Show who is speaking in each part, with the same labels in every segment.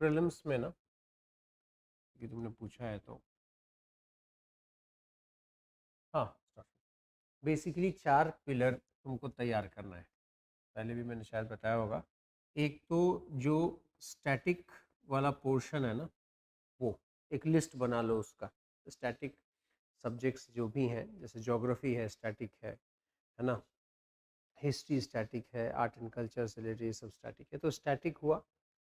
Speaker 1: Prelims में ना, कि तुमने पूछा है तो हाँ, बेसिकली 4 पिलर तुमको तैयार करना है। पहले भी मैंने शायद बताया होगा। एक तो जो स्टैटिक वाला पोर्शन है ना, वो एक लिस्ट बना लो उसका। स्टैटिक सब्जेक्ट्स जो भी हैं, जैसे ज्योग्राफी है स्टैटिक है ना, हिस्ट्री स्टैटिक है, आर्ट एंड कल्चर से रिलेटेड ये सब स्टैटिक है, तो स्टैटिक हुआ।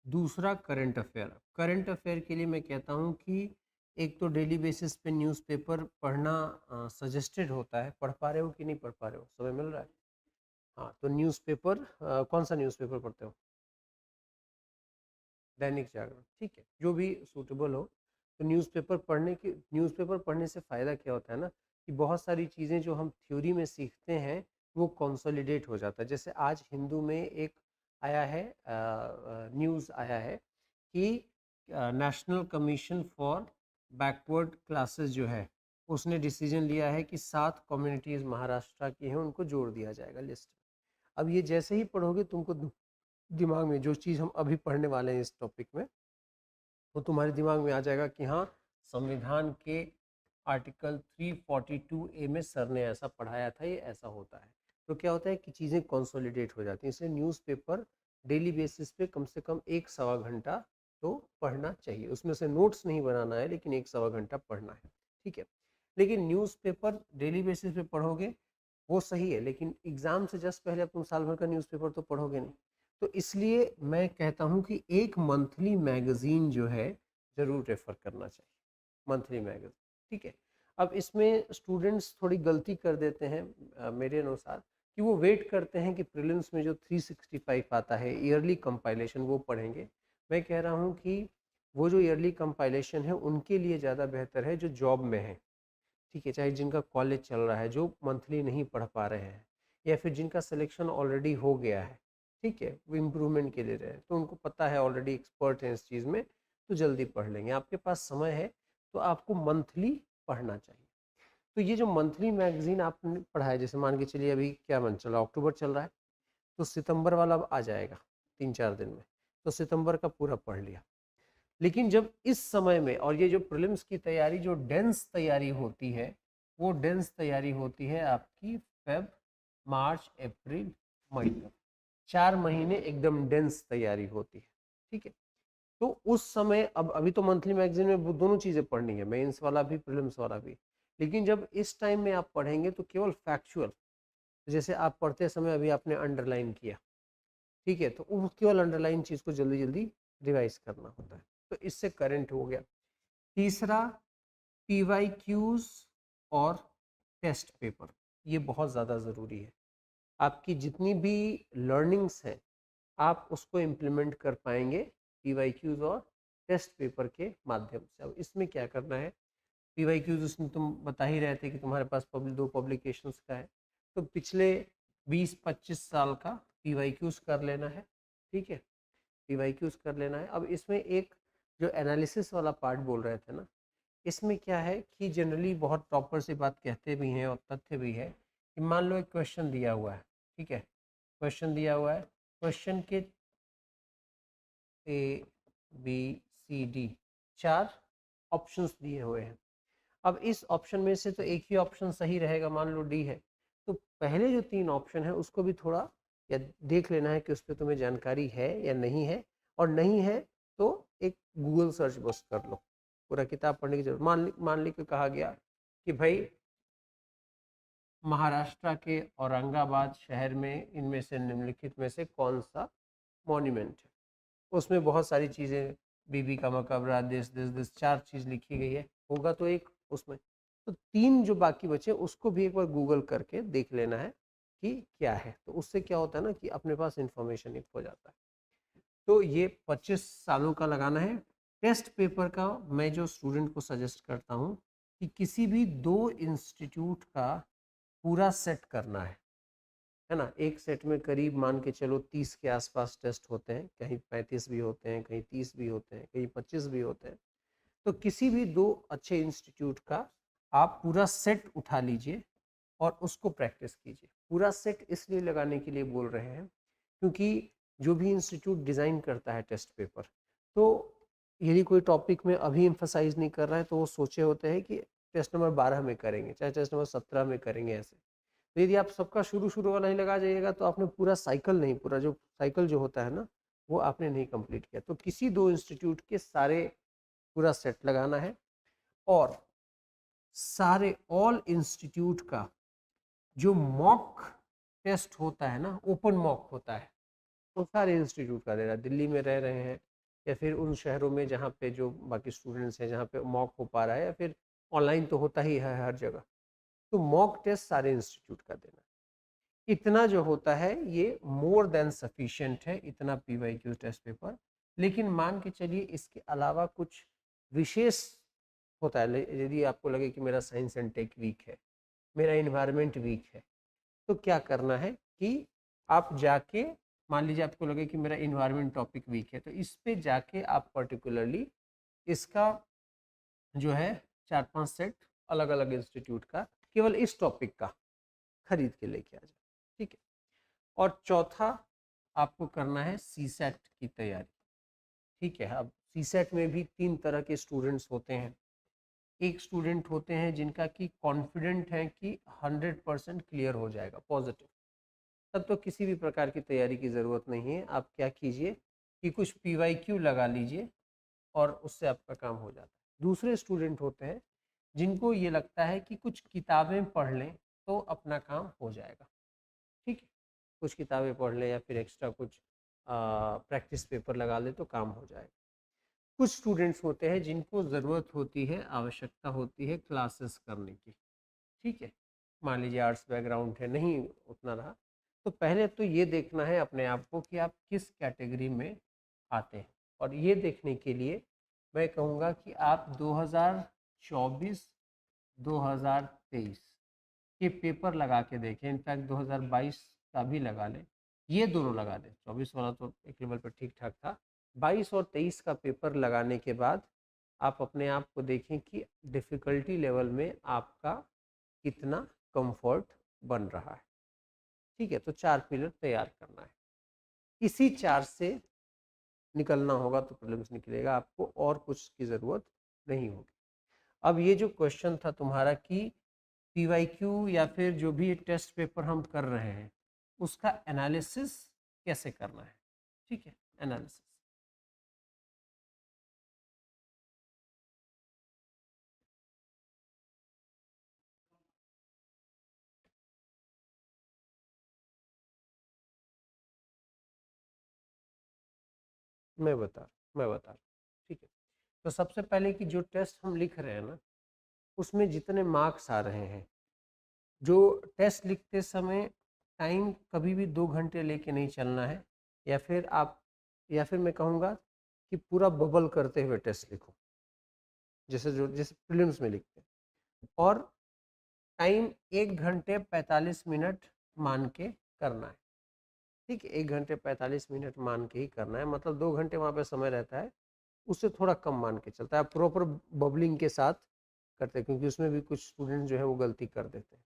Speaker 1: दूसरा करंट अफेयर। करंट अफेयर के लिए मैं कहता हूँ कि एक तो डेली बेसिस पे न्यूज़पेपर पढ़ना सजेस्टेड होता है। पढ़ पा रहे हो कि नहीं पढ़ पा रहे हो, समय मिल रहा है? हाँ, तो न्यूज़पेपर कौन सा न्यूज़पेपर पढ़ते हो? दैनिक जागरण, ठीक है, जो भी सूटेबल हो। तो न्यूज़पेपर पढ़ने से फ़ायदा क्या होता है ना, कि बहुत सारी चीज़ें जो हम थ्योरी में सीखते हैं वो कंसोलिडेट हो जाता है। जैसे आज हिंदू में एक आया है, न्यूज़ आया है कि national commission for backward classes जो है, उसने डिसीजन लिया है कि 7 कम्युनिटीज़ महाराष्ट्र की हैं, उनको जोड़ दिया जाएगा लिस्ट। अब ये जैसे ही पढ़ोगे तुमको दिमाग में जो चीज़ हम अभी पढ़ने वाले हैं इस टॉपिक में, वो तुम्हारे दिमाग में आ जाएगा कि हाँ, संविधान के आर्टिकल 342A में सर ने ऐसा पढ़ाया था, ये ऐसा होता है। तो क्या होता है कि चीज़ें कंसोलिडेट हो जाती हैं। इसलिए न्यूज़पेपर डेली बेसिस पे कम से कम 1-1.25 घंटा तो पढ़ना चाहिए। उसमें से नोट्स नहीं बनाना है, लेकिन 1-1.25 घंटा पढ़ना है, ठीक है। लेकिन न्यूज़पेपर डेली बेसिस पे पढ़ोगे वो सही है, लेकिन एग्जाम से जस्ट पहले अब तुम साल भर का न्यूज़पेपर तो पढ़ोगे नहीं। तो इसलिए मैं कहता हूँ कि एक मंथली मैगजीन जो है ज़रूर रेफर करना चाहिए, मंथली मैगजीन, ठीक है। अब इसमें स्टूडेंट्स थोड़ी गलती कर देते हैं मेरे अनुसार, कि वो वेट करते हैं कि प्रीलिम्स में जो 365 आता है ईयरली कंपाइलेशन वो पढ़ेंगे। मैं कह रहा हूँ कि वो जो ईयरली कंपाइलेशन है उनके लिए ज़्यादा बेहतर है जो जॉब में है, ठीक है, चाहे जिनका कॉलेज चल रहा है, जो मंथली नहीं पढ़ पा रहे हैं, या फिर जिनका सिलेक्शन ऑलरेडी हो गया है, ठीक है, वो इम्प्रूवमेंट के लिए रहे, तो उनको पता है, ऑलरेडी एक्सपर्ट हैं इस चीज़ में, तो जल्दी पढ़ लेंगे। आपके पास समय है तो आपको मंथली पढ़ना चाहिए। तो ये जो मंथली मैगजीन आपने पढ़ा है, जैसे मान के चलिए अभी क्या मंथ चल रहा है, अक्टूबर चल रहा है, तो सितंबर वाला अब आ जाएगा 3-4 दिन में, तो सितंबर का पूरा पढ़ लिया। लेकिन जब इस समय में, और ये जो प्रीलिम्स की तैयारी जो डेंस तैयारी होती है, वो डेंस तैयारी होती है आपकी फेब, मार्च, अप्रैल, मई तक, 4 महीने एकदम डेंस तैयारी होती है, ठीक है। तो उस समय, अब अभी तो मंथली मैगजीन में वो दोनों चीज़ें पढ़नी है, मेंस वाला भी प्रीलिम्स वाला भी। लेकिन जब इस टाइम में आप पढ़ेंगे तो केवल फैक्चुअल, जैसे आप पढ़ते समय अभी आपने अंडरलाइन किया, ठीक है, तो वो केवल अंडरलाइन चीज़ को जल्दी जल्दी रिवाइज करना होता है, तो इससे करंट हो गया। तीसरा, पीवाईक्यूज और टेस्ट पेपर, ये बहुत ज़्यादा ज़रूरी है। आपकी जितनी भी लर्निंग्स हैं आप उसको इम्प्लीमेंट कर पाएंगे पीवाईक्यूज और टेस्ट पेपर के माध्यम से। अब इसमें क्या करना है, पीवाईक्यूज उसमें तुम बता ही रहे थे कि तुम्हारे पास 2 पब्लिकेशंस का है, तो पिछले 20-25 साल का पीवाईक्यूज कर लेना है, ठीक है, पीवाईक्यूज कर लेना है। अब इसमें एक जो एनालिसिस वाला पार्ट बोल रहे थे ना, इसमें क्या है कि जनरली बहुत प्रॉपर से बात कहते भी हैं और तथ्य भी है कि मान लो एक क्वेश्चन दिया हुआ है, ठीक है, क्वेश्चन दिया हुआ है, क्वेश्चन के A B C D 4 options दिए हुए हैं। अब इस ऑप्शन में से तो एक ही ऑप्शन सही रहेगा, मान लो डी है, तो पहले जो 3 ऑप्शन है उसको भी थोड़ा या देख लेना है कि उस पर तुम्हें जानकारी है या नहीं है, और नहीं है तो एक गूगल सर्च बस कर लो, पूरा किताब पढ़ने की जरूरत। मान ली के कहा गया कि भाई महाराष्ट्र के औरंगाबाद शहर में इनमें से निम्नलिखित में से कौन सा मॉन्यूमेंट है, उसमें बहुत सारी चीज़ें, बीबी का मकबरा, दिस 4 चीज़ लिखी गई है, होगा तो एक उसमें, तो 3 जो बाकी बचे उसको भी एक बार गूगल करके देख लेना है कि क्या है, तो उससे क्या होता है ना कि अपने पास इंफॉर्मेशन एक हो जाता है। तो ये 25 सालों का लगाना है। टेस्ट पेपर का मैं जो स्टूडेंट को सजेस्ट करता हूँ कि किसी भी 2 इंस्टीट्यूट का पूरा सेट करना है ना। एक सेट में करीब मान के चलो 30 के आसपास टेस्ट होते हैं, कहीं 35 भी होते हैं, कहीं 30 भी होते हैं, कहीं 25 भी होते हैं। तो किसी भी 2 अच्छे इंस्टीट्यूट का आप पूरा सेट उठा लीजिए और उसको प्रैक्टिस कीजिए। पूरा सेट इसलिए लगाने के लिए बोल रहे हैं क्योंकि जो भी इंस्टीट्यूट डिज़ाइन करता है टेस्ट पेपर, तो यदि कोई टॉपिक में अभी एम्फसाइज नहीं कर रहा है तो वो सोचे होते हैं कि टेस्ट नंबर 12 में करेंगे, चाहे टेस्ट नंबर 17 में करेंगे ऐसे। तो यदि आप सबका शुरू शुरू वाला ही लगा जाइएगा तो आपने पूरा साइकिल नहीं, पूरा जो साइकिल जो होता है ना वो आपने नहीं कंप्लीट किया। तो किसी दो इंस्टीट्यूट के सारे पूरा सेट लगाना है, और सारे ऑल इंस्टीट्यूट का जो मॉक टेस्ट होता है ना, ओपन मॉक होता है, तो सारे इंस्टीट्यूट का दे रहा है। दिल्ली में रह रहे हैं या फिर उन शहरों में जहाँ पे जो बाकी स्टूडेंट्स हैं जहाँ पे मॉक हो पा रहा है, या फिर ऑनलाइन तो होता ही है हर जगह, तो मॉक टेस्ट सारे इंस्टीट्यूट का देना। इतना जो होता है ये मोर देन सफिशिएंट है, इतना पीवाईक्यू टेस्ट पेपर। लेकिन मान के चलिए इसके अलावा कुछ विशेष होता है, यदि आपको लगे कि मेरा साइंस एंड टेक वीक है, मेरा इन्वायरमेंट वीक है, तो क्या करना है कि आप जाके, मान लीजिए आपको लगे कि मेरा इन्वायरमेंट टॉपिक वीक है, तो इस पे जाके आप पर्टिकुलरली इसका जो है 4-5 सेट अलग अलग इंस्टीट्यूट का केवल इस टॉपिक का खरीद के लेके आ जाए, ठीक है। और चौथा आपको करना है सीसेट की तैयारी, ठीक है। अब सीसेट में भी 3 तरह के स्टूडेंट्स होते हैं। एक स्टूडेंट होते हैं जिनका कि कॉन्फिडेंट है कि 100% क्लियर हो जाएगा पॉजिटिव, तब तो किसी भी प्रकार की तैयारी की ज़रूरत नहीं है। आप क्या कीजिए कि कुछ पीवाईक्यू लगा लीजिए और उससे आपका काम हो जाता है। दूसरे स्टूडेंट होते हैं जिनको ये लगता है कि कुछ किताबें पढ़ लें तो अपना काम हो जाएगा, ठीक है। कुछ किताबें पढ़ लें या फिर एक्स्ट्रा कुछ प्रैक्टिस पेपर लगा लें तो काम हो जाएगा। कुछ स्टूडेंट्स होते हैं जिनको ज़रूरत होती है, आवश्यकता होती है क्लासेस करने की, ठीक है। मान लीजिए आर्ट्स बैकग्राउंड है, नहीं उतना रहा, तो पहले तो ये देखना है अपने आप को कि आप किस कैटेगरी में आते हैं। और ये देखने के लिए मैं कहूँगा कि आप 2024-2023 के पेपर लगा के देखें, इनफैक्ट 2022 का भी लगा लें, ये दोनों लगा दें। 24 वाला तो एक लेवल पर ठीक ठाक था, 22 और 23 का पेपर लगाने के बाद आप अपने आप को देखें कि डिफ़िकल्टी लेवल में आपका कितना कंफर्ट बन रहा है, ठीक है। तो 4 पिलर तैयार करना है, इसी 4 से निकलना होगा तो प्रीलिम्स निकलेगा, आपको और कुछ की ज़रूरत नहीं होगी। अब ये जो क्वेश्चन था तुम्हारा कि पीवाईक्यू या फिर जो भी टेस्ट पेपर हम कर रहे हैं उसका एनालिसिस कैसे करना है, ठीक है। एनालिसिस मैं बता ठीक है। तो सबसे पहले कि जो टेस्ट हम लिख रहे हैं ना, उसमें जितने मार्क्स आ रहे हैं, जो टेस्ट लिखते समय टाइम कभी भी 2 घंटे लेके नहीं चलना है, या फिर आप, या फिर मैं कहूँगा कि पूरा बबल करते हुए टेस्ट लिखो, जैसे प्रीलिम्स में लिखते हैं। और टाइम 1 घंटे 45 मिनट मान के करना है, ठीक है। 1 घंटे 45 मिनट मान के ही करना है, मतलब 2 घंटे वहाँ पे समय रहता है, उससे थोड़ा कम मान के चलता है। प्रॉपर बबलिंग के साथ करते हैं, क्योंकि उसमें भी कुछ स्टूडेंट जो है वो गलती कर देते हैं।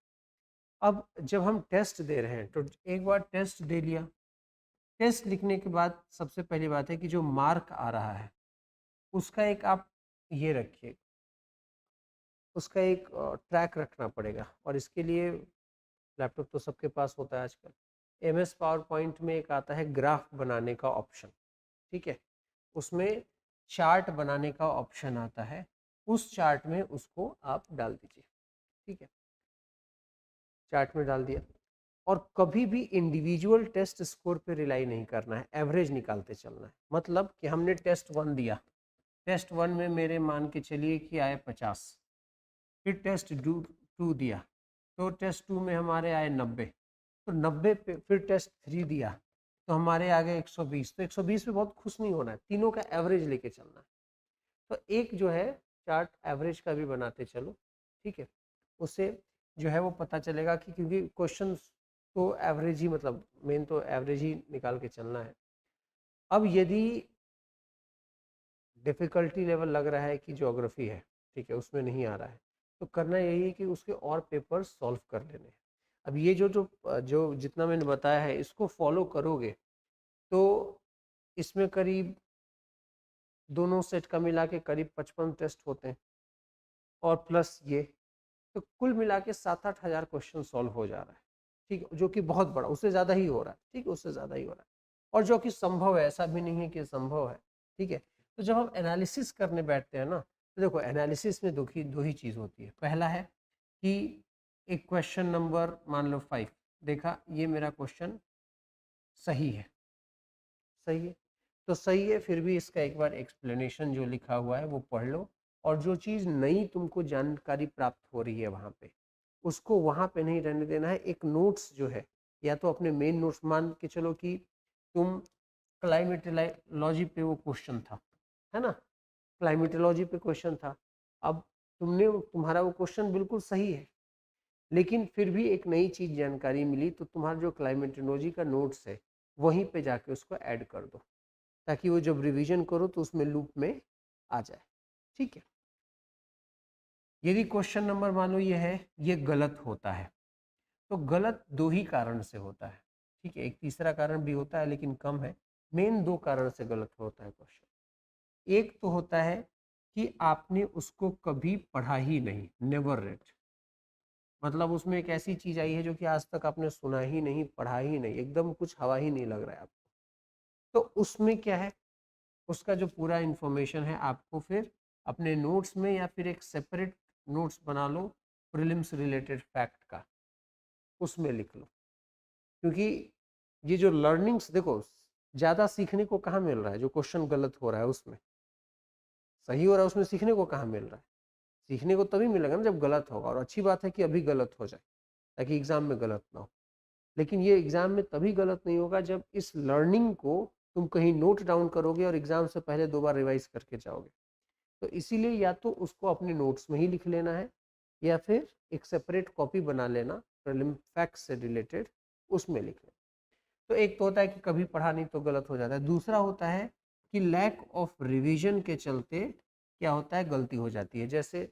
Speaker 1: अब जब हम टेस्ट दे रहे हैं तो एक बार टेस्ट दे लिया, टेस्ट लिखने के बाद सबसे पहली बात है कि जो मार्क आ रहा है उसका एक आप ये रखिए, उसका एक ट्रैक रखना पड़ेगा। और इसके लिए लैपटॉप तो सबके पास होता है आजकल, MS पावर पॉइंट में एक आता है ग्राफ बनाने का ऑप्शन, ठीक है। उसमें चार्ट बनाने का ऑप्शन आता है, उस चार्ट में उसको आप डाल दीजिए, ठीक है। चार्ट में डाल दिया। और कभी भी इंडिविजुअल टेस्ट स्कोर पे रिलाई नहीं करना है, एवरेज निकालते चलना है। मतलब कि हमने टेस्ट 1 दिया, टेस्ट 1 में मेरे मान के चलिए कि आए 50, फिर टेस्ट 2 दिया तो टेस्ट 2 में हमारे आए 90, तो 90 पे फिर टेस्ट 3 दिया तो हमारे आ गए 120। तो 120 पे बहुत खुश नहीं होना है, तीनों का एवरेज लेके चलना है। तो एक जो है चार्ट एवरेज का भी बनाते चलो, ठीक है। उससे जो है वो पता चलेगा कि, क्योंकि क्वेश्चन तो एवरेज ही, मतलब मेन तो एवरेज ही निकाल के चलना है। अब यदि डिफ़िकल्टी लेवल लग रहा है कि ज्योग्राफी है, ठीक है, उसमें नहीं आ रहा है, तो करना यही है कि उसके और पेपर सॉल्व कर लेने हैं। अब ये जो जो जो जितना मैंने बताया है इसको फॉलो करोगे तो इसमें करीब दोनों सेट का मिला के करीब 55 टेस्ट होते हैं और प्लस ये, तो कुल मिला के 7-8 हज़ार क्वेश्चन सॉल्व हो जा रहा है, ठीक है, जो कि बहुत बड़ा, उससे ज़्यादा ही हो रहा है, ठीक है, उससे ज़्यादा ही हो रहा है, और जो कि संभव है, ऐसा भी नहीं है कि संभव है, ठीक है। तो जब हम एनालिसिस करने बैठते हैं ना, तो देखो एनालिसिस में दो ही चीज़ होती है। पहला है कि एक क्वेश्चन नंबर मान लो 5 देखा, ये मेरा क्वेश्चन सही है, सही है, तो सही है, फिर भी इसका एक बार एक्सप्लेनेशन जो लिखा हुआ है वो पढ़ लो, और जो चीज़ नई तुमको जानकारी प्राप्त हो रही है वहाँ पे, उसको वहाँ पे नहीं रहने देना है। एक नोट्स जो है, या तो अपने मेन नोट्स, मान के चलो कि तुम क्लाइमेटोलॉजी पे वो क्वेश्चन था, है ना, क्लाइमेटोलॉजी पे क्वेश्चन था, अब तुम्हारा वो क्वेश्चन बिल्कुल सही है, लेकिन फिर भी एक नई चीज़ जानकारी मिली, तो तुम्हारा जो क्लाइमेटोलॉजी का नोट्स है वहीं पे जाके उसको ऐड कर दो, ताकि वो जब रिवीजन करो तो उसमें लूप में आ जाए, ठीक है। यदि क्वेश्चन नंबर मान लो ये है, ये गलत होता है, तो गलत दो ही कारण से होता है, ठीक है, एक तीसरा कारण भी होता है लेकिन कम है, मेन दो कारण से गलत होता है क्वेश्चन। एक तो होता है कि आपने उसको कभी पढ़ा ही नहीं, नेवर रेड, मतलब उसमें एक ऐसी चीज आई है जो कि आज तक आपने सुना ही नहीं, पढ़ा ही नहीं, एकदम कुछ हवा ही नहीं लग रहा है आपको, तो उसमें क्या है, उसका जो पूरा इंफॉर्मेशन है आपको फिर अपने नोट्स में या फिर एक सेपरेट नोट्स बना लो प्रीलिम्स रिलेटेड फैक्ट का, उसमें लिख लो, क्योंकि ये जो लर्निंग्स, देखो ज़्यादा सीखने को कहाँ मिल रहा है, जो क्वेश्चन गलत हो रहा है उसमें, सही हो रहा है उसमें सीखने को कहाँ मिल रहा है, सीखने को तभी मिलेगा ना जब गलत होगा, और अच्छी बात है कि अभी गलत हो जाए ताकि एग्जाम में गलत ना हो, लेकिन ये एग्जाम में तभी गलत नहीं होगा जब इस लर्निंग को तुम कहीं नोट डाउन करोगे और एग्जाम से पहले 2 बार रिवाइज करके जाओगे, तो इसीलिए या तो उसको अपने नोट्स में ही लिख लेना है, या फिर एक सेपरेट कॉपी बना लेना प्रीलिम फैक्ट्स से रिलेटेड, उसमें लिख लेना। तो एक तो होता है कि कभी पढ़ा नहीं तो गलत हो जाता है, दूसरा होता है कि लैक ऑफ रिवीजन के चलते क्या होता है, गलती हो जाती है। जैसे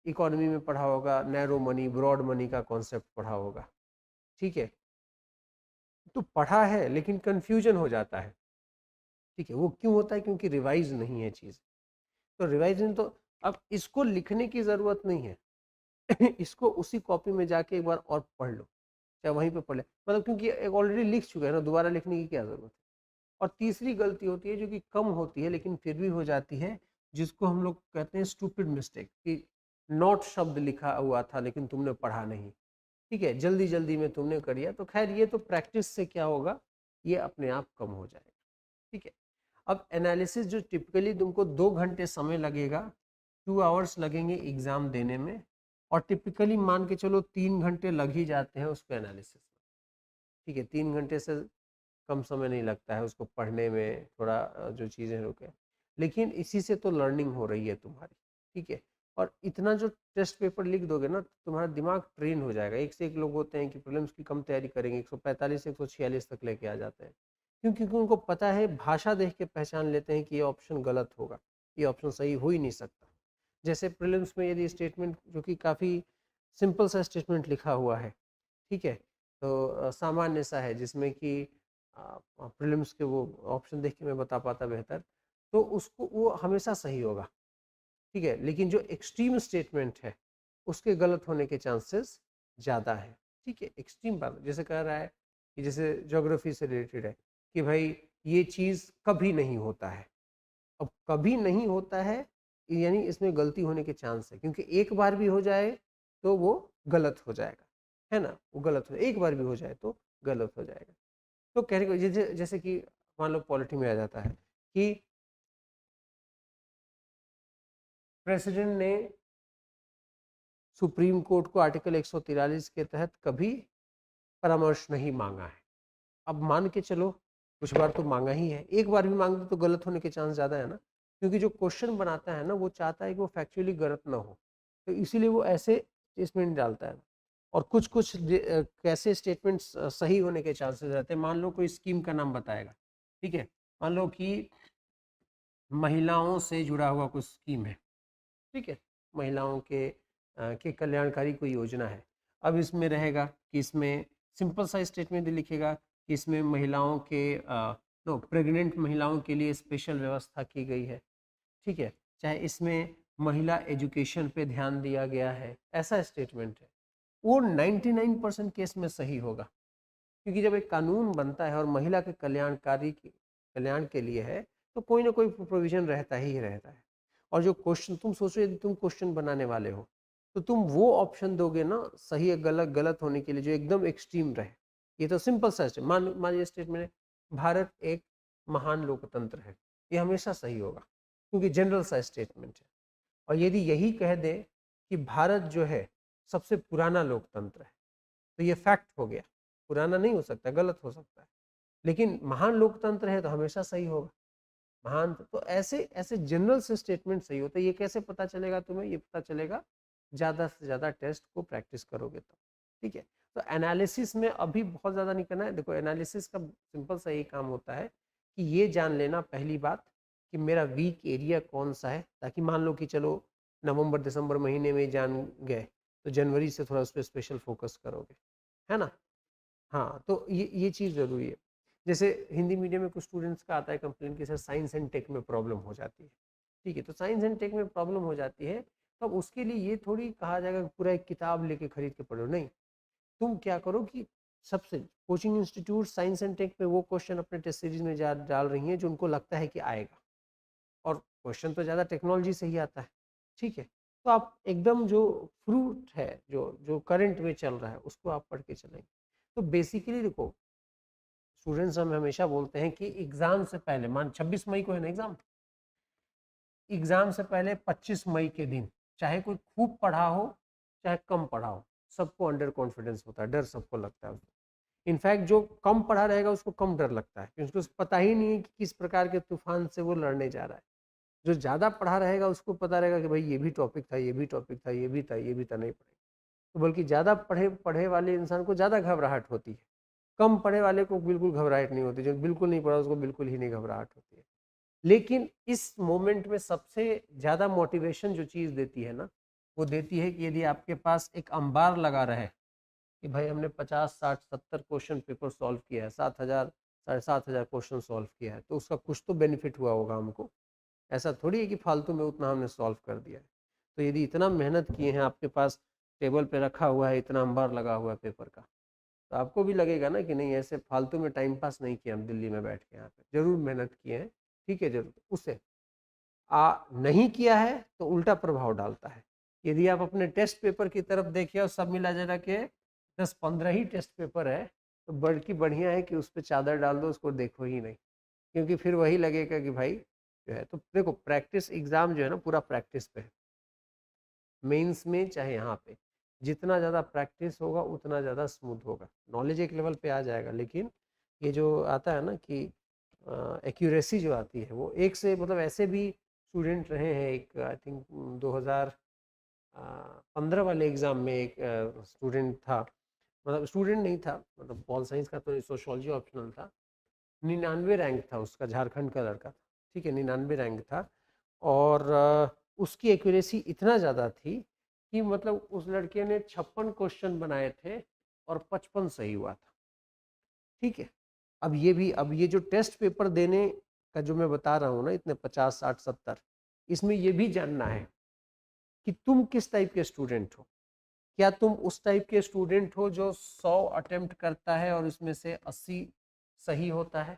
Speaker 1: इकोनॉमी में पढ़ा होगा, नैरो मनी ब्रॉड मनी का कॉन्सेप्ट पढ़ा होगा, ठीक है, तो पढ़ा है लेकिन कंफ्यूजन हो जाता है, ठीक है, वो क्यों होता है, क्योंकि रिवाइज नहीं है चीज़, तो रिवाइज नहीं, तो अब इसको लिखने की ज़रूरत नहीं है इसको उसी कॉपी में जाके एक बार और पढ़ लो, चाहे वहीं पे पढ़ ले, मतलब क्योंकि एक ऑलरेडी लिख चुके हैं ना, दोबारा लिखने की क्या ज़रूरत है। और तीसरी गलती होती है जो कि कम होती है लेकिन फिर भी हो जाती है, जिसको हम लोग कहते हैं स्टूपिड मिस्टेक, कि नॉट शब्द लिखा हुआ था लेकिन तुमने पढ़ा नहीं, ठीक है, जल्दी जल्दी में तुमने कर दिया, तो खैर ये तो प्रैक्टिस से क्या होगा, ये अपने आप कम हो जाएगा, ठीक है। अब एनालिसिस जो टिपिकली तुमको 2 घंटे समय लगेगा, 2 आवर्स लगेंगे एग्जाम देने में, और टिपिकली मान के चलो 3 घंटे लग ही जाते हैं उसको एनालिसिस में, ठीक है, 3 घंटे से कम समय नहीं लगता है उसको पढ़ने में, थोड़ा जो चीज़ें रुके, लेकिन इसी से तो लर्निंग हो रही है तुम्हारी, ठीक है। और इतना जो टेस्ट पेपर लिख दोगे ना, तो तुम्हारा दिमाग ट्रेन हो जाएगा। एक से एक लोग होते हैं कि प्रीलिम्स की कम तैयारी करेंगे, 145 से 146 तक लेके आ जाते हैं, क्योंकि उनको पता है, भाषा देख के पहचान लेते हैं कि ये ऑप्शन गलत होगा, ये ऑप्शन सही हो ही नहीं सकता। जैसे प्रीलिम्स में यदि स्टेटमेंट जो कि काफ़ी सिंपल सा स्टेटमेंट लिखा हुआ है, ठीक है, तो सामान्य सा है, जिसमें कि प्रीलिम्स के वो ऑप्शन देख के मैं बता पाता बेहतर, तो उसको वो हमेशा सही होगा, ठीक है, लेकिन जो एक्सट्रीम स्टेटमेंट है उसके गलत होने के चांसेस ज़्यादा है, ठीक है। एक्सट्रीम बात जैसे कह रहा है कि जैसे ज्योग्राफी से रिलेटेड है कि भाई ये चीज़ कभी नहीं होता है, अब कभी नहीं होता है यानी इसमें गलती होने के चांस है, क्योंकि एक बार भी हो जाए तो वो गलत हो जाएगा, है ना, वो गलत हो, एक बार भी हो जाए तो गलत हो जाएगा। तो कहने को जैसे कि मान लो पॉलिटी में आ जाता है कि प्रेसिडेंट ने सुप्रीम कोर्ट को आर्टिकल 143 के तहत कभी परामर्श नहीं मांगा है। अब मान के चलो कुछ बार तो मांगा ही है, एक बार भी मांग दो तो गलत होने के चांस ज़्यादा है ना, क्योंकि जो क्वेश्चन बनाता है ना वो चाहता है कि वो फैक्चुअली गलत ना हो, तो इसीलिए वो ऐसे स्टेटमेंट डालता है। और कुछ कुछ कैसे स्टेटमेंट्स सही होने के चांसेस रहते हैं। मान लो कोई स्कीम का नाम बताएगा, ठीक है, मान लो कि महिलाओं से जुड़ा हुआ कुछ स्कीम है, ठीक है, महिलाओं के कल्याणकारी कोई योजना है। अब इसमें रहेगा कि इसमें सिंपल सा स्टेटमेंट लिखेगा कि इसमें महिलाओं के नो प्रेग्नेंट महिलाओं के लिए स्पेशल व्यवस्था की गई है, ठीक है, चाहे इसमें महिला एजुकेशन पे ध्यान दिया गया है, ऐसा स्टेटमेंट है, वो 99% केस में सही होगा। क्योंकि जब एक कानून बनता है और महिला के कल्याण के लिए है, तो कोई ना कोई प्रोविजन रहता ही रहता है। और जो क्वेश्चन तुम सोचो, यदि तुम क्वेश्चन बनाने वाले हो, तो तुम वो ऑप्शन दोगे ना सही या गलत गलत होने के लिए जो एकदम एक्सट्रीम रहे। ये तो सिंपल सा है, मान स्टेटमेंट है, भारत एक महान लोकतंत्र है, ये हमेशा सही होगा, क्योंकि जनरल सा स्टेटमेंट है। और यदि यही कह दे कि भारत जो है सबसे पुराना लोकतंत्र है, तो ये फैक्ट हो गया, पुराना नहीं हो सकता, गलत हो सकता है, लेकिन महान लोकतंत्र है तो हमेशा सही होगा। महान तो ऐसे ऐसे जनरल से स्टेटमेंट सही होता है। ये कैसे पता चलेगा तुम्हें? ये पता चलेगा ज़्यादा से ज़्यादा टेस्ट को प्रैक्टिस करोगे तो। ठीक है, तो एनालिसिस में अभी बहुत ज़्यादा नहीं करना है। देखो, एनालिसिस का सिंपल सा यही काम होता है कि ये जान लेना पहली बात कि मेरा वीक एरिया कौन सा है, ताकि मान लो कि चलो नवंबर दिसंबर महीने में जान गए, तो जनवरी से थोड़ा उस पर स्पेशल फोकस करोगे, है ना। हाँ, तो ये चीज़ ज़रूरी है। जैसे हिंदी मीडियम में कुछ स्टूडेंट्स का आता है कंप्लेन कि सर साइंस एंड टेक में प्रॉब्लम हो जाती है। ठीक है, तो साइंस एंड टेक में प्रॉब्लम हो जाती है, तो अब उसके लिए ये थोड़ी कहा जाएगा कि पूरा एक किताब लेके खरीद के पढ़ो, नहीं। तुम क्या करो कि सबसे coaching institute science and tech में वो क्वेश्चन अपने टेस्ट सीरीज में डाल रही हैं जो उनको लगता है कि आएगा, और क्वेश्चन तो ज़्यादा टेक्नोलॉजी से ही आता है। ठीक है, तो आप एकदम जो फ्रूट है, जो जो करंट में चल रहा है, उसको आप पढ़ के चलेंगे। तो बेसिकली देखो, स्टूडेंट्स हम हमेशा बोलते हैं कि एग्जाम से पहले, मान 26 मई को है ना एग्जाम, एग्जाम से पहले 25 मई के दिन चाहे कोई खूब पढ़ा हो चाहे कम पढ़ा हो, सबको अंडर कॉन्फिडेंस होता है, डर सबको लगता है उसको। इनफैक्ट जो कम पढ़ा रहेगा उसको कम डर लगता है, क्योंकि उसको पता ही नहीं है कि किस प्रकार के तूफान से वो लड़ने जा रहा है। जो ज़्यादा पढ़ा रहेगा उसको पता रहेगा कि भाई ये भी टॉपिक था, ये भी टॉपिक था, ये भी था, ये भी था, नहीं पढ़ेगा। तो बल्कि ज़्यादा पढ़े पढ़े वाले इंसान को ज़्यादा घबराहट होती है, कम पढ़े वाले को बिल्कुल घबराहट नहीं होती। जो बिल्कुल नहीं पढ़ा उसको बिल्कुल ही नहीं घबराहट होती है। लेकिन इस मोमेंट में सबसे ज़्यादा मोटिवेशन जो चीज़ देती है ना, वो देती है कि यदि आपके पास एक अंबार लगा रहे कि भाई हमने 50 60 70 क्वेश्चन पेपर सॉल्व किया है, 7000 7,500 क्वेश्चन सॉल्व किया है, तो उसका कुछ तो बेनिफिट हुआ होगा हमको। ऐसा थोड़ी है कि फालतू में उतना हमने सॉल्व कर दिया है। तो यदि इतना मेहनत किए हैं, आपके पास टेबल पे रखा हुआ है, इतना अंबार लगा हुआ है पेपर का, तो आपको भी लगेगा ना कि नहीं, ऐसे फालतू में टाइम पास नहीं किया हम दिल्ली में बैठ के, यहाँ पे जरूर मेहनत किए हैं। ठीक है, जरूर। उससे नहीं किया है तो उल्टा प्रभाव डालता है। यदि आप अपने टेस्ट पेपर की तरफ देखिए और सब मिला जरा के 10 15 ही टेस्ट पेपर है, तो बल्कि बढ़िया है कि उस पर चादर डाल दो, उसको देखो ही नहीं, क्योंकि फिर वही लगेगा कि भाई जो है। तो देखो, प्रैक्टिस एग्जाम जो है ना, पूरा प्रैक्टिस पे है। मेंस में चाहे यहाँ पे जितना ज़्यादा प्रैक्टिस होगा उतना ज़्यादा स्मूथ होगा। नॉलेज एक लेवल पे आ जाएगा, लेकिन ये जो आता है ना कि एक्यूरेसी जो आती है, वो एक से मतलब ऐसे भी स्टूडेंट रहे हैं। एक आई थिंक 2015 वाले एग्ज़ाम में एक स्टूडेंट था, मतलब स्टूडेंट नहीं था, मतलब पॉल साइंस का, तो सोशोलॉजी ऑप्शनल था। 99 रैंक था उसका, झारखंड का लड़का था। ठीक है, 99 रैंक था। और उसकी एक्यूरेसी इतना ज़्यादा थी कि मतलब उस लड़के ने 56 क्वेश्चन बनाए थे और 55 सही हुआ था। ठीक है, अब ये जो टेस्ट पेपर देने का जो मैं बता रहा हूँ ना, इतने 50 60 70, इसमें ये भी जानना है कि तुम किस टाइप के स्टूडेंट हो। क्या तुम उस टाइप के स्टूडेंट हो जो 100 अटेम्प्ट करता है और इसमें से 80 सही होता है?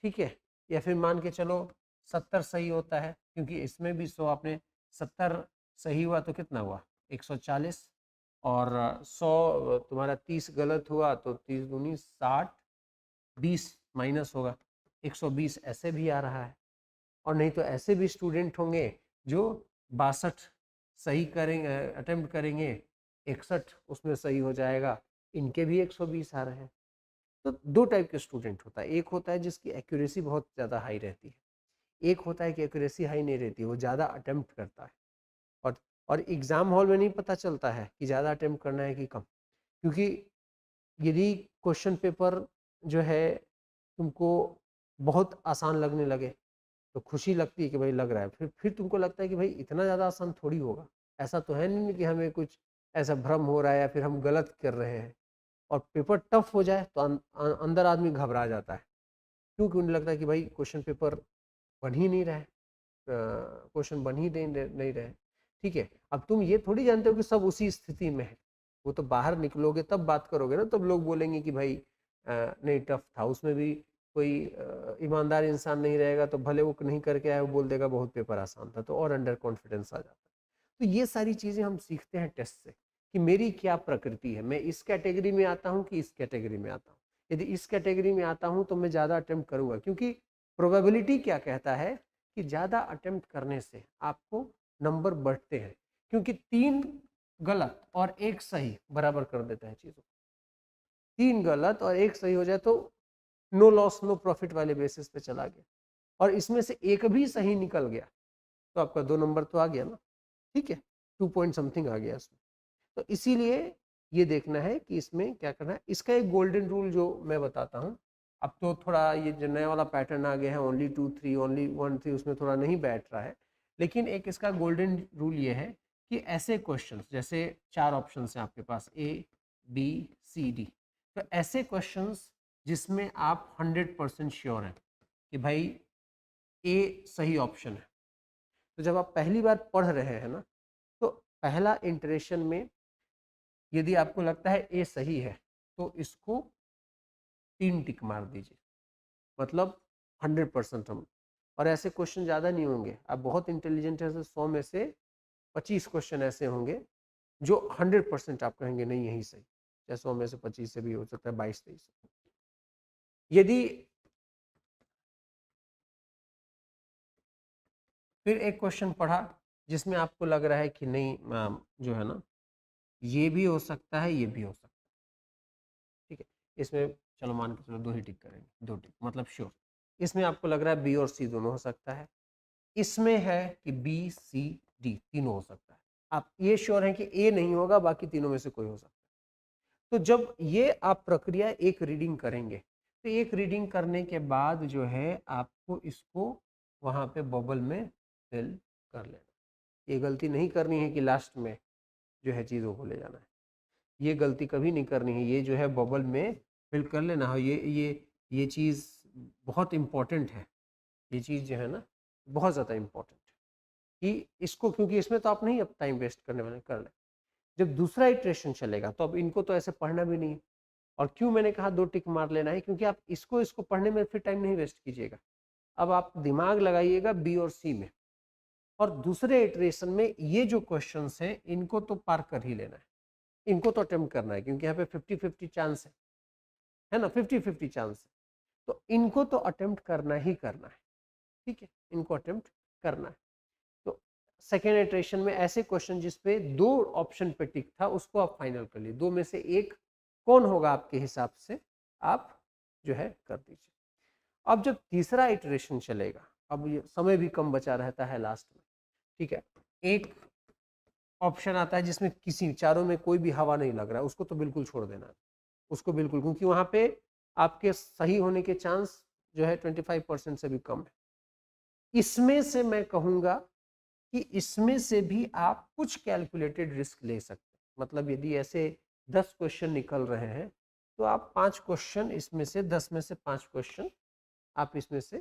Speaker 1: ठीक है, या फिर मान के चलो 70 सही होता है, क्योंकि इसमें भी 100 आपने 70 सही हुआ तो कितना हुआ, 140। और 100 तुम्हारा 30 गलत हुआ तो 30 दूनी 60, 20 माइनस होगा, 120 ऐसे भी आ रहा है। और नहीं तो ऐसे भी स्टूडेंट होंगे जो 62 सही करेंगे, अटेम्प्ट करेंगे, 61 उसमें सही हो जाएगा, इनके भी 120 आ रहे हैं। तो दो टाइप के स्टूडेंट होता है, एक होता है जिसकी एक्यूरेसी बहुत ज़्यादा हाई रहती है, एक होता है कि एक्यूरेसी हाई नहीं रहती, वो ज़्यादा अटेम्प्ट करता है। और और एग्ज़ाम हॉल में नहीं पता चलता है कि ज़्यादा अटेम्प्ट करना है कि कम, क्योंकि यदि क्वेश्चन पेपर जो है तुमको बहुत आसान लगने लगे तो खुशी लगती है कि भाई लग रहा है, फिर तुमको लगता है कि भाई इतना ज़्यादा आसान थोड़ी होगा। ऐसा तो है नहीं कि हमें कुछ ऐसा भ्रम हो रहा है या फिर हम गलत कर रहे हैं। और पेपर टफ हो जाए तो अंदर आदमी घबरा जाता है, क्योंकि उन्हें लगता है कि भाई क्वेश्चन पेपर बन ही नहीं रहा है। क्वेश्चन बन ही नहीं रहे। ठीक है, अब तुम ये थोड़ी जानते हो कि सब उसी स्थिति में है, वो तो बाहर निकलोगे तब बात करोगे ना, तब लोग बोलेंगे कि भाई नहीं टफ था, उसमें भी कोई ईमानदार इंसान नहीं रहेगा तो भले वो नहीं करके आया वो बोल देगा बहुत पेपर आसान था, तो और अंडर कॉन्फिडेंस आ जाता है। तो ये सारी चीजें हम सीखते हैं टेस्ट से कि मेरी क्या प्रकृति है, मैं इस कैटेगरी में आता हूँ कि इस कैटेगरी में आता हूँ। यदि इस कैटेगरी में आता हूँ तो मैं ज़्यादा अटेम्प्ट करूँगा, क्योंकि प्रोबेबिलिटी क्या कहता है कि ज़्यादा अटेम्प्ट करने से आपको नंबर बढ़ते हैं, क्योंकि 3 गलत और 1 सही बराबर कर देता है चीज़ों। 3 गलत और 1 सही हो जाए तो नो लॉस नो प्रॉफिट वाले बेसिस पे चला गया, और इसमें से एक भी सही निकल गया तो आपका 2 नंबर तो आ गया ना। ठीक है, 2 पॉइंट समथिंग आ गया इसमें। तो इसीलिए ये देखना है कि इसमें क्या करना है। इसका एक गोल्डन रूल जो मैं बताता हूँ, अब तो थोड़ा ये जो नया वाला पैटर्न आ गया है ओनली 2 3 ओनली 1 3, उसमें थोड़ा नहीं बैठ रहा है, लेकिन एक इसका गोल्डन रूल ये है कि ऐसे क्वेश्चंस, जैसे 4 ऑप्शंस हैं आपके पास A B C D, तो ऐसे क्वेश्चंस जिसमें आप 100% श्योर हैं कि भाई A सही ऑप्शन है, तो जब आप पहली बार पढ़ रहे हैं ना, तो पहला इंटरेक्शन में यदि आपको लगता है ए सही है तो इसको 3 टिक मार दीजिए, मतलब 100% हम। और ऐसे क्वेश्चन ज़्यादा नहीं होंगे, आप बहुत इंटेलिजेंट है तो 100 में से 25 क्वेश्चन ऐसे होंगे जो 100% आप कहेंगे नहीं यही सही, या 100 में से 25 से भी हो सकता है 22-23। यदि फिर एक क्वेश्चन पढ़ा जिसमें आपको लग रहा है कि नहीं जो है ना ये भी हो सकता है ये भी हो सकता है, ठीक है, इसमें चलो मान के चलो 2 ही टिक करेंगे, 2 टिक मतलब श्योर। इसमें आपको लग रहा है बी और सी दोनों हो सकता है, इसमें है कि बी सी डी तीनों हो सकता है, आप ये श्योर हैं कि ए नहीं होगा, बाकी तीनों में से कोई हो सकता है। तो जब ये आप प्रक्रिया एक रीडिंग करेंगे, तो एक रीडिंग करने के बाद जो है आपको इसको वहां पे बबल में फिल कर लेना। ये गलती नहीं करनी है कि लास्ट में जो है चीज़ों को ले जाना है, ये गलती कभी नहीं करनी है, ये जो है बबल में फिल कर लेना है। ये चीज़ बहुत इम्पोर्टेंट है, ये चीज़ जो है ना बहुत ज़्यादा इम्पोर्टेंट है कि इसको, क्योंकि इसमें तो आप नहीं अब टाइम वेस्ट करने वाले, कर ले। जब दूसरा इटरेशन चलेगा तो अब इनको तो ऐसे पढ़ना भी नहीं है, और क्यों मैंने कहा 2 टिक मार लेना है, क्योंकि आप इसको पढ़ने में फिर टाइम नहीं वेस्ट कीजिएगा, अब आप दिमाग लगाइएगा बी और सी में, और दूसरे इटरेशन में ये जो क्वेश्चंस हैं इनको तो पार कर ही लेना है, इनको तो अटेम्प्ट करना है, क्योंकि यहाँ पे 50-50 चांस है ना, 50-50 चांस है, तो इनको तो अटेम्प्ट करना ही करना है। ठीक है, इनको अटेम्प्ट करना है। तो सेकेंड इटरेशन में ऐसे क्वेश्चन जिसपे 2 ऑप्शन पे टिक था उसको आप फाइनल कर लिए, 2 में से एक कौन होगा आपके हिसाब से आप जो है कर दीजिए। अब जब तीसरा इटरेशन चलेगा, अब ये समय भी कम बचा रहता है लास्ट में, ठीक है, एक ऑप्शन आता है जिसमें किसी चारों में कोई भी हवा नहीं लग रहा है, उसको तो बिल्कुल छोड़ देना है, उसको बिल्कुल, क्योंकि वहां पे आपके सही होने के चांस जो है 25% से भी कम है। इसमें से मैं कहूंगा कि इसमें से भी आप कुछ कैलकुलेटेड रिस्क ले सकते हैं, मतलब यदि ऐसे 10 क्वेश्चन निकल रहे हैं तो आप 5 क्वेश्चन इसमें से, 10 में से 5 क्वेश्चन आप इसमें से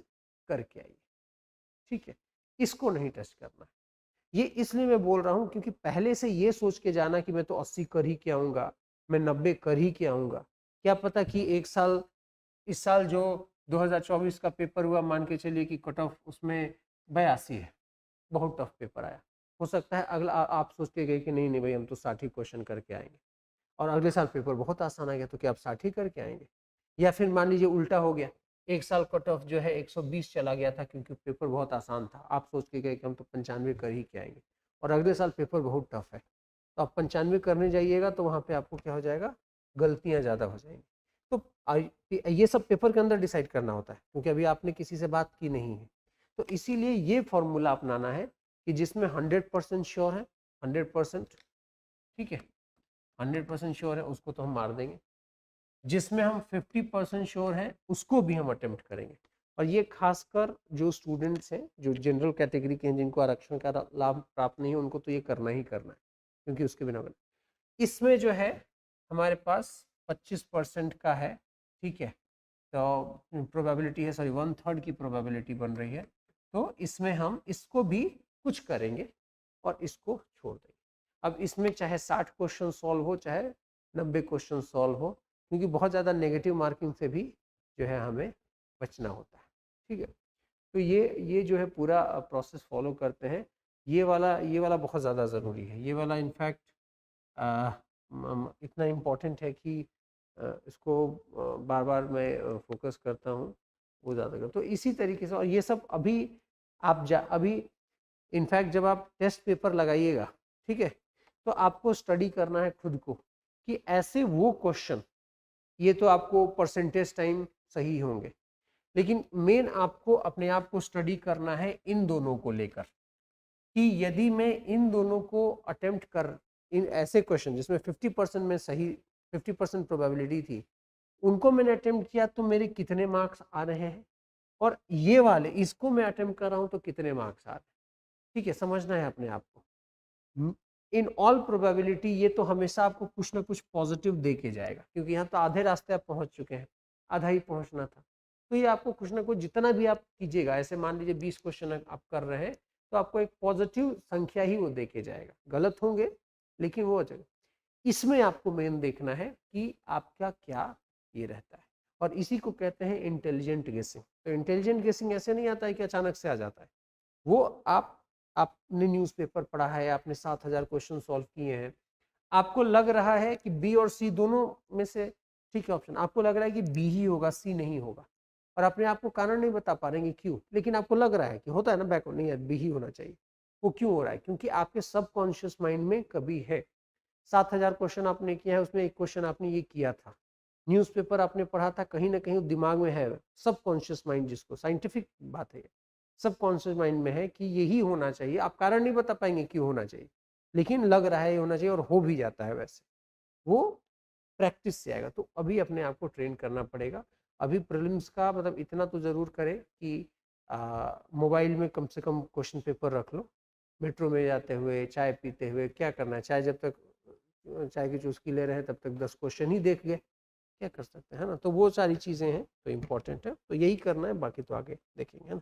Speaker 1: करके आइए। ठीक है, इसको नहीं टच करना। ये इसलिए मैं बोल रहा हूं क्योंकि पहले से ये सोच के जाना कि मैं तो 80 कर ही के आऊंगा, मैं 90 कर ही के आऊंगा, क्या पता कि एक साल, इस साल जो 2024 का पेपर हुआ, मान के चलिए कि कट ऑफ उसमें 82 है, बहुत टफ पेपर आया, हो सकता है अगला आप सोच के गए कि नहीं नहीं भाई हम तो 60 ही क्वेश्चन करके आएंगे, और अगले साल पेपर बहुत आसान आ गया, तो क्या आप 60 ही करके आएंगे? या फिर मान लीजिए उल्टा हो गया, एक साल कट ऑफ जो है 120 चला गया था क्योंकि पेपर बहुत आसान था, आप सोच के गए कि हम तो 95 कर ही के आएंगे, और अगले साल पेपर बहुत टफ है, तो आप 95 करने जाइएगा तो वहाँ पे आपको क्या हो जाएगा, गलतियाँ ज़्यादा हो जाएंगी। तो ये सब पेपर के अंदर डिसाइड करना होता है, क्योंकि अभी आपने किसी से बात की नहीं है, तो इसीलिए ये फॉर्मूला अपनाना है कि जिसमें 100% श्योर है, 100%, ठीक है, 100% श्योर है उसको तो हम मार देंगे, जिसमें हम 50% श्योर है उसको भी हम अटेम्प्ट करेंगे। और ये खासकर जो स्टूडेंट्स हैं जो जनरल कैटेगरी के हैं, जिनको आरक्षण का लाभ प्राप्त नहीं है, उनको तो ये करना ही करना है, क्योंकि उसके बिना इसमें जो है हमारे पास 25% का है। ठीक है, तो प्रोबेबिलिटी है, सॉरी 1/3 की प्रोबेबिलिटी बन रही है, तो इसमें हम इसको भी कुछ करेंगे और इसको छोड़ देंगे। अब इसमें चाहे 60 क्वेश्चन सॉल्व हो चाहे 90 क्वेश्चन सॉल्व हो, क्योंकि बहुत ज़्यादा नेगेटिव मार्किंग से भी जो है हमें बचना होता है। ठीक है, तो ये जो है पूरा प्रोसेस फॉलो करते हैं। ये वाला बहुत ज़्यादा ज़रूरी है। ये वाला इनफैक्ट इतना इम्पोर्टेंट है कि इसको बार बार मैं फोकस करता हूँ, वो ज़्यादा कर। तो इसी तरीके से, और ये सब अभी अभी इनफैक्ट जब आप टेस्ट पेपर लगाइएगा, ठीक है, तो आपको स्टडी करना है खुद को कि ऐसे वो क्वेश्चन, ये तो आपको परसेंटेज टाइम सही होंगे, लेकिन मेन आपको अपने आप को स्टडी करना है इन दोनों को लेकर कि यदि मैं इन दोनों को अटेम्प्ट कर, इन ऐसे क्वेश्चन जिसमें 50% में सही, 50% प्रोबेबिलिटी थी, उनको मैंने अटेम्प्ट किया तो मेरे कितने मार्क्स आ रहे हैं, और ये वाले इसको मैं अटेम्प्ट कर रहा हूं तो कितने मार्क्स आ रहे हैं। ठीक है, समझना है अपने आप को। इन ऑल प्रोबेबिलिटी ये तो हमेशा आपको कुछ ना कुछ पॉजिटिव दे के जाएगा, क्योंकि यहाँ तो आधे रास्ते आप पहुंच चुके हैं, आधा ही पहुंचना था। तो ये आपको कुछ ना कुछ, जितना भी आप कीजिएगा, ऐसे मान लीजिए 20 क्वेश्चन आप कर रहे हैं, तो आपको एक पॉजिटिव संख्या ही वो दे के जाएगा। गलत होंगे लेकिन वो जगह, इसमें आपको मेन देखना है कि आपका क्या ये रहता है, और इसी को कहते हैं इंटेलिजेंट गेसिंग। तो इंटेलिजेंट गेसिंग ऐसे नहीं आता है कि अचानक से आ जाता है, वो आपने न्यूज़पेपर पढ़ा है, आपने 7000 क्वेश्चन सॉल्व किए हैं, आपको लग रहा है कि बी और सी दोनों में से ठीक है ऑप्शन, आपको लग रहा है कि बी ही होगा, सी नहीं होगा, और अपने आप को कारण नहीं बता पा रहे क्यों, लेकिन आपको लग रहा है कि होता है ना बैक, नहीं यार बी ही होना चाहिए। वो क्यों हो रहा है? क्योंकि आपके सबकॉन्शियस माइंड में कभी है। 7000 क्वेश्चन आपने किया है, उसमें एक क्वेश्चन आपने ये किया था, न्यूज़पेपर आपने पढ़ा था, कहीं ना कहीं दिमाग में है, सबकॉन्शियस माइंड, जिसको साइंटिफिक बात है, सबकॉन्शियस माइंड में है कि यही होना चाहिए। आप कारण नहीं बता पाएंगे क्यों होना चाहिए, लेकिन लग रहा है ये होना चाहिए और हो भी जाता है। वैसे वो प्रैक्टिस से आएगा। तो अभी अपने आप को ट्रेन करना पड़ेगा। अभी प्रीलिम्स का मतलब इतना तो जरूर करें कि मोबाइल में कम से कम क्वेश्चन पेपर रख लो, मेट्रो में जाते हुए, चाय पीते हुए, क्या करना है, चाय जब तक चाय की चुस्की ले रहे हैं तब तक 10 क्वेश्चन ही देख गए, क्या कर सकते हैं, है ना। तो वो सारी चीज़ें हैं तो इम्पोर्टेंट है, तो यही करना है, बाकी तो आगे देखेंगे, है ना।